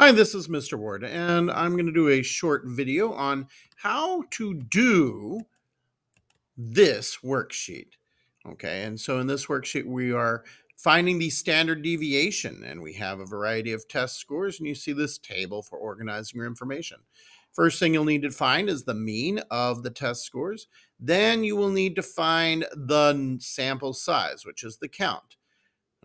Hi, this is Mr. Ward, and I'm going to do a short video on how to do this worksheet. Okay, and so in this worksheet, we are finding the standard deviation, and we have a variety of test scores, and you see this table for organizing your information. First thing you'll need to find is the mean of the test scores. Then you will need to find the sample size, which is the count.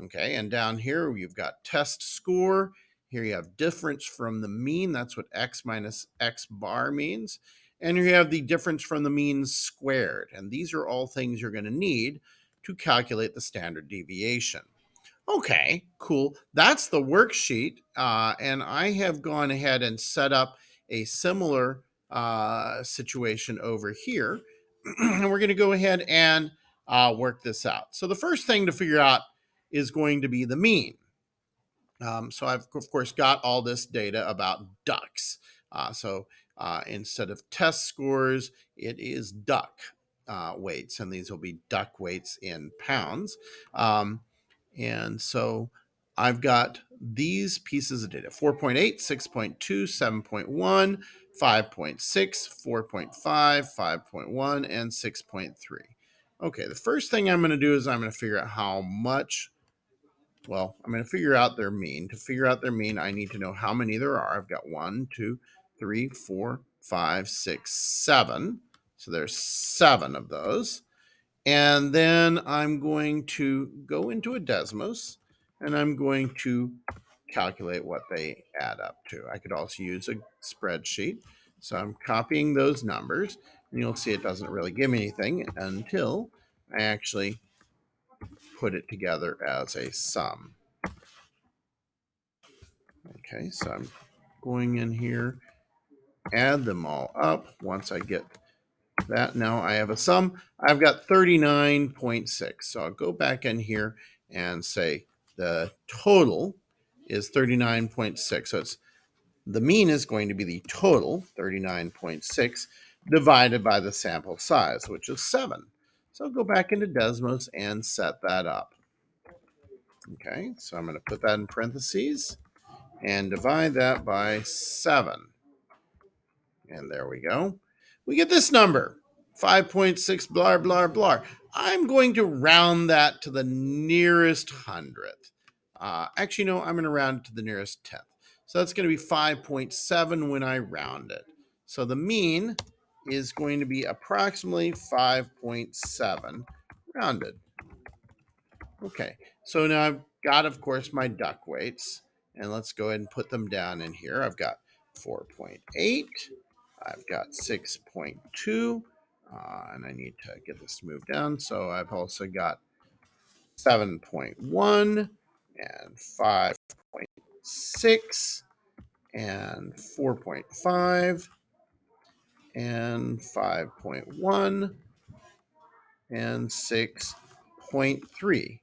Okay, and down here you've got test score. Here you have difference from the mean. That's what x minus x bar means. And you have the difference from the mean squared. And these are all things you're going to need to calculate the standard deviation. Okay, cool. That's the worksheet. And I have gone ahead and set up a similar situation over here. And we're going to go ahead and work this out. So the first thing to figure out is going to be the mean. So I've, of course, got all this data about ducks. Instead of test scores, it is duck weights, and these will be duck weights in pounds. And so I've got these pieces of data: 4.8, 6.2, 7.1, 5.6, 4.5, 5.1, and 6.3. Okay, the first thing I'm going to do is I'm going to figure out how much. Well, I'm going to figure out their mean. To figure out their mean, I need to know how many there are. I've got 1, 2, 3, 4, 5, 6, 7. So there's 7 of those. And then I'm going to go into a Desmos, and I'm going to calculate what they add up to. I could also use a spreadsheet. So I'm copying those numbers, and you'll see it doesn't really give me anything until I actually put it together as a sum. Okay, so I'm going in here, add them all up. Once I get that, now I have a sum. I've got 39.6. So I'll go back in here and say the total is 39.6. So the mean is going to be the total, 39.6, divided by the sample size, which is 7. So I'll go back into Desmos and set that up. Okay, so I'm going to put that in parentheses and divide that by 7. And there we go. We get this number, 5.6 blah, blah, blah. I'm going to round that to the nearest hundredth. Actually, no, I'm going to round it to the nearest tenth. So that's going to be 5.7 when I round it. So the mean is going to be approximately 5.7 rounded. Okay, so now I've got, of course, my duck weights. And let's go ahead and put them down in here. I've got 4.8. I've got 6.2. And I need to get this moved down. So I've also got 7.1 and 5.6 and 4.5 and 5.1 and 6.3.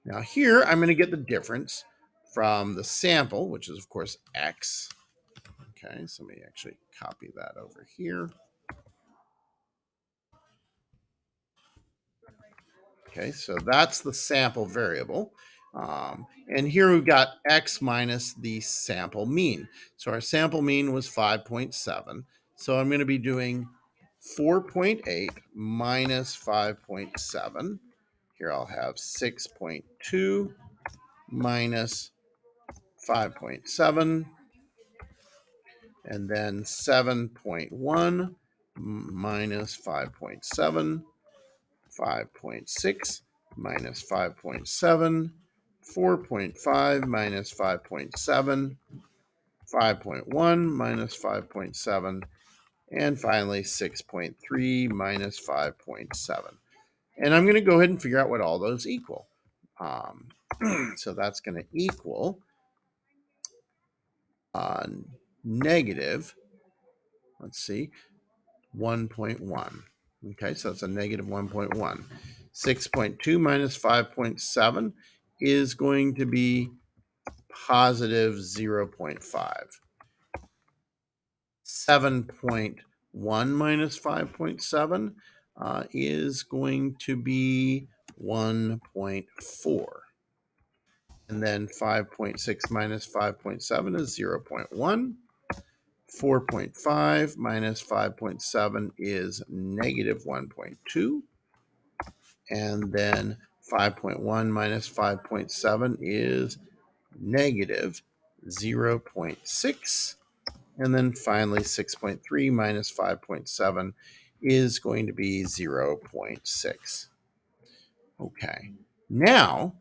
Now here, I'm going to get the difference from the sample, which is, of course, x. Okay, so let me actually copy that over here. Okay, so that's the sample variable. And here we've got x minus the sample mean. So our sample mean was 5.7. So I'm going to be doing 4.8 minus 5.7. Here I'll have 6.2 minus 5.7. And then 7.1 minus 5.7. 5.6 minus 5.7, 4.5 minus 5.7, 5.1 minus 5.7, and finally 6.3 minus 5.7. And I'm going to go ahead and figure out what all those equal. So that's going to equal negative, let's see, 1.1. Okay, so it's a negative 1.1. 6.2 minus 5.7 is going to be positive 0.5. 7.1 minus 5.7 is going to be 1.4. And then 5.6 minus 5.7 is 0.1. 4.5 minus 5.7 is negative 1.2. And then 5.1 minus 5.7 is negative 0.6. And then finally, 6.3 minus 5.7 is going to be 0.6. Okay, now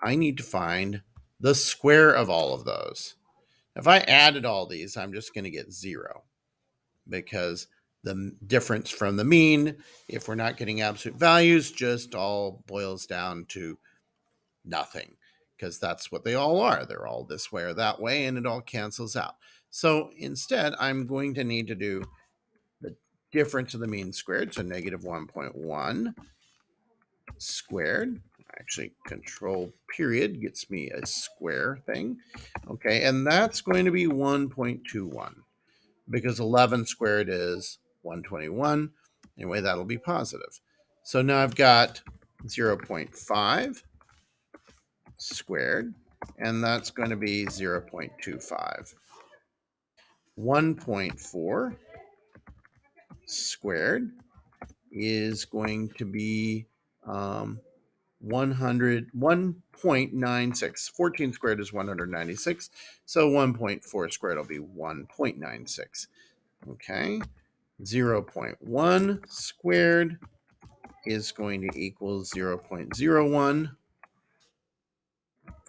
I need to find the square of all of those. If I added all these, I'm just going to get 0 because the difference from the mean, if we're not getting absolute values, just all boils down to nothing, because that's what they all are. They're all this way or that way, and it all cancels out. So instead, I'm going to need to do the difference of the mean squared, so negative 1.1 squared. Actually, control period gets me a square thing. Okay, and that's going to be 1.21 because 11 squared is 121. Anyway, that'll be positive. So now I've got 0.5 squared, and that's going to be 0.25. 1.4 squared is going to be 1.96. 14 squared is 196. So 1.4 squared will be 1.96. Okay. 0.1 squared is going to equal 0.01.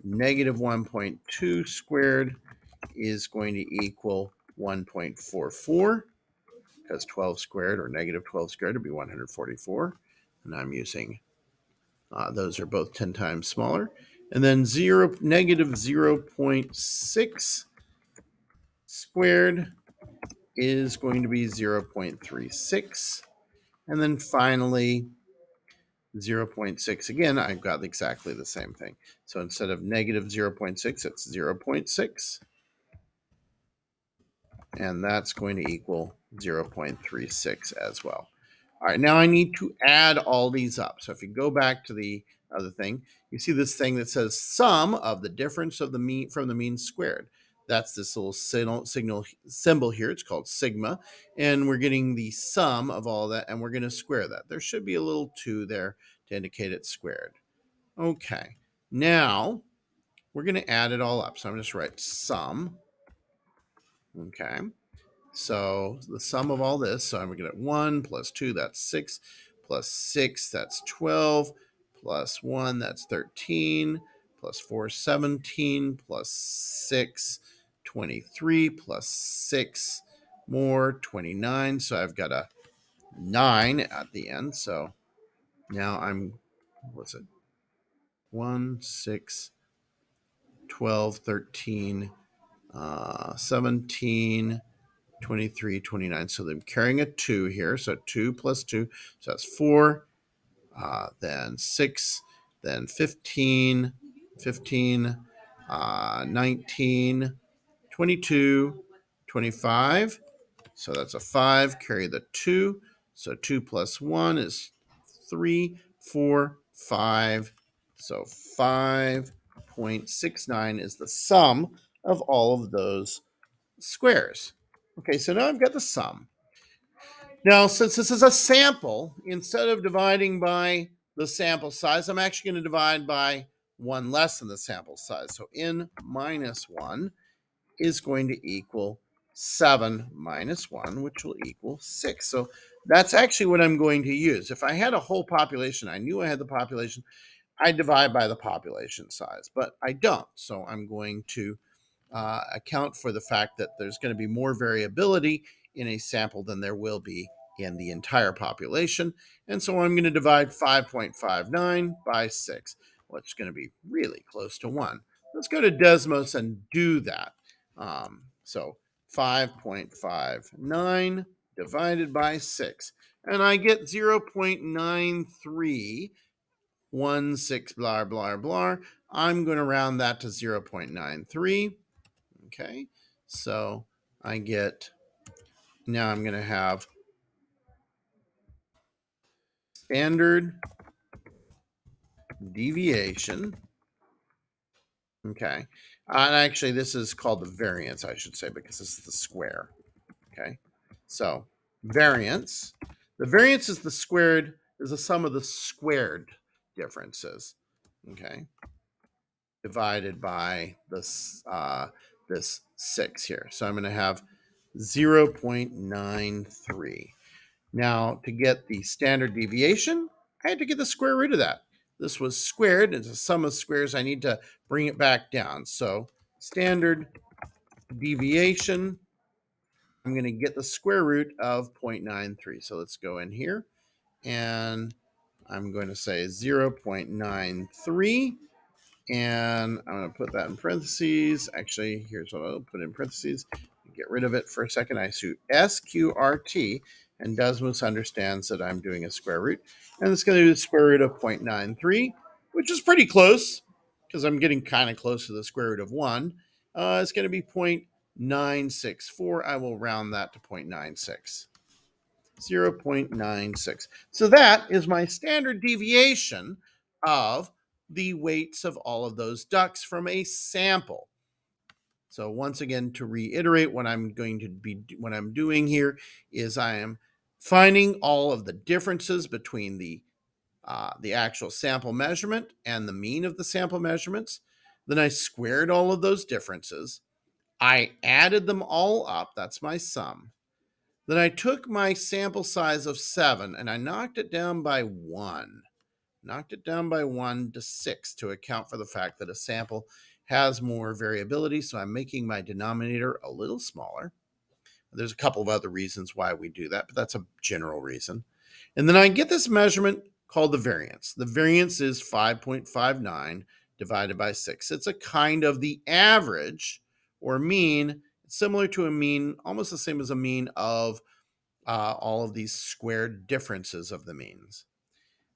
Negative 1.2 squared is going to equal 1.44, because 12 squared or negative 12 squared would be 144. And I'm using, those are both 10 times smaller. And then negative 0.6 squared is going to be 0.36. And then finally, 0.6, again, I've got exactly the same thing. So instead of negative 0.6, it's 0.6. And that's going to equal 0.36 as well. All right, now I need to add all these up. So if you go back to the other thing, you see this thing that says sum of the difference of the mean from the mean squared. That's this little symbol here. It's called sigma. And we're getting the sum of all that, and we're going to square that. There should be a little 2 there to indicate it's squared. Okay, now we're going to add it all up. So I'm just write sum. Okay. So the sum of all this, so I'm going to get 1 plus 2, that's 6, plus 6, that's 12, plus 1, that's 13, plus 4, 17, plus 6, 23, plus 6, more, 29. So I've got a 9 at the end. So now what's it? 1, 6, 12, 13, 17, 23, 29. So I'm carrying a 2 here. So 2 plus 2. So that's 4. Then 6. Then 15. 15. 19. 22. 25. So that's a 5. Carry the 2. So 2 plus 1 is 3, 4, 5. So 5.69 is the sum of all of those squares. Okay, so now I've got the sum. Now, since this is a sample, instead of dividing by the sample size, I'm actually going to divide by 1 less than the sample size. So n minus 1 is going to equal 7 minus 1, which will equal 6. So that's actually what I'm going to use. If I had a whole population, I knew I had the population, I divide by the population size, but I don't. So I'm going to account for the fact that there's going to be more variability in a sample than there will be in the entire population. And so I'm going to divide 5.59 by 6, which is going to be really close to 1. Let's go to Desmos and do that. So 5.59 divided by 6. And I get 0.9316, blah, blah, blah. I'm going to round that to 0.93. Okay, so I get, now I'm going to have standard deviation Okay. And actually, this is called the variance, I should say, because this is the square. Okay. So variance. The variance is the sum of the squared differences. Okay. Divided by this 6 here. So I'm going to have 0.93. Now, to get the standard deviation, I had to get the square root of that. This was squared. It's a sum of squares. I need to bring it back down. So standard deviation, I'm going to get the square root of 0.93. So let's go in here, and I'm going to say 0.93. And I'm going to put that in parentheses. Actually, here's what I'll put in parentheses. Get rid of it for a second. I do SQRT, and Desmos understands that I'm doing a square root. And it's going to be the square root of 0.93, which is pretty close because I'm getting kind of close to the square root of 1. It's going to be 0.964. I will round that to 0.96. 0.96. So that is my standard deviation of the weights of all of those ducks from a sample. So once again, to reiterate, what I'm doing here is I am finding all of the differences between the actual sample measurement and the mean of the sample measurements. Then I squared all of those differences. I added them all up. That's my sum. Then I took my sample size of 7 and I knocked it down by 1. Knocked it down by 1 to 6 to account for the fact that a sample has more variability. So I'm making my denominator a little smaller. There's a couple of other reasons why we do that, but that's a general reason. And then I get this measurement called the variance. The variance is 5.59 divided by 6. It's a kind of the average or mean. It's similar to a mean, almost the same as a mean of all of these squared differences of the means.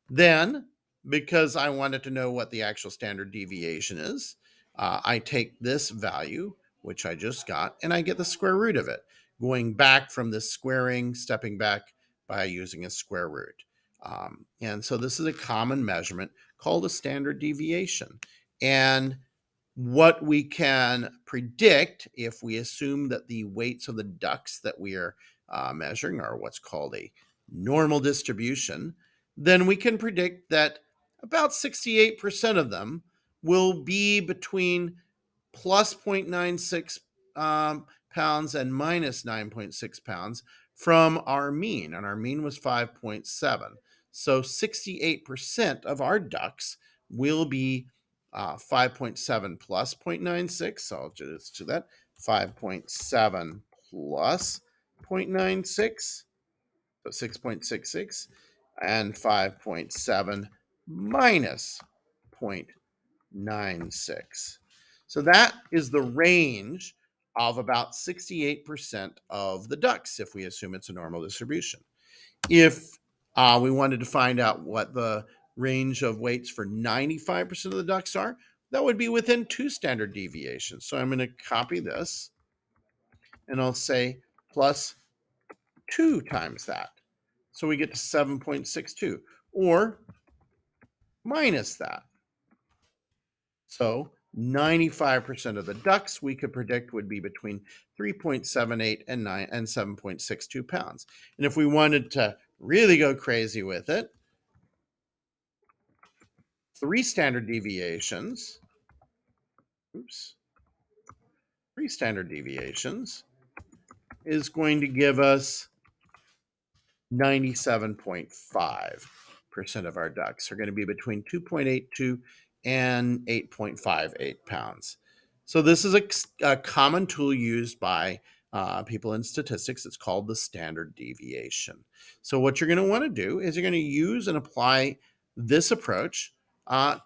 Then, because I wanted to know what the actual standard deviation is, I take this value, which I just got, and I get the square root of it, going back from this squaring, stepping back by using a square root. And so this is a common measurement called a standard deviation. And what we can predict if we assume that the weights of the ducks that we are measuring are what's called a normal distribution, then we can predict that about 68% of them will be between plus 0.96 pounds and minus 9.6 pounds from our mean. And our mean was 5.7. So 68% of our ducks will be 5.7 plus 0.96. So I'll just do that. 5.7 plus 0.96. So 6.66. And 5.7 minus 0.96. So that is the range of about 68% of the ducks if we assume it's a normal distribution. If we wanted to find out what the range of weights for 95% of the ducks are, that would be within 2 standard deviations. So I'm going to copy this and I'll say plus 2 times that. So we get to 7.62, or minus that. So 95% of the ducks we could predict would be between 3.78 and 7.62 pounds. And if we wanted to really go crazy with it, 3 standard deviations, 3 standard deviations is going to give us 97.5% of our ducks are going to be between 2.82 and 8.58 pounds. So this is a common tool used by people in statistics. It's called the standard deviation. So what you're going to want to do is you're going to use and apply this approach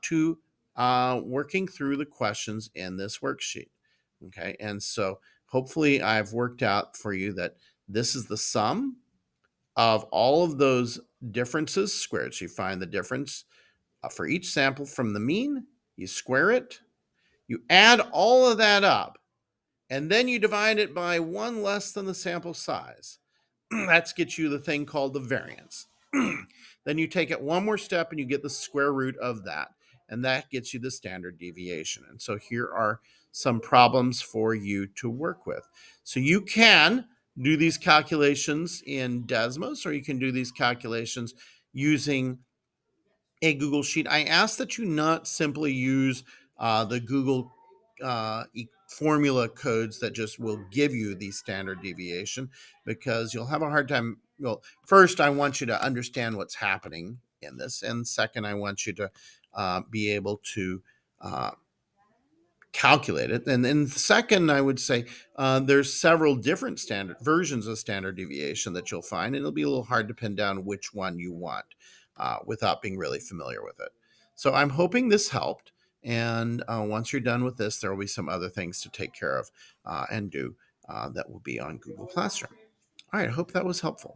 to working through the questions in this worksheet. Okay, and so hopefully I've worked out for you that this is the sum of all of those differences squared. So you find the difference for each sample from the mean, you square it, you add all of that up, and then you divide it by 1 less than the sample size. That gets you the thing called the variance. Then you take it one more step and you get the square root of that. and that gets you the standard deviation. And so here are some problems for you to work with. So you can do these calculations in Desmos, or you can do these calculations using a Google Sheet. I ask that you not simply use the Google formula codes that just will give you the standard deviation, because you'll have a hard time. Well, first, I want you to understand what's happening in this. And second, I want you to be able to uh, calculate it. And then second, I would say there's several different standard versions of standard deviation that you'll find, and it'll be a little hard to pin down which one you want without being really familiar with it. So I'm hoping this helped. And once you're done with this, there will be some other things to take care of and do that will be on Google Classroom. All right, I hope that was helpful.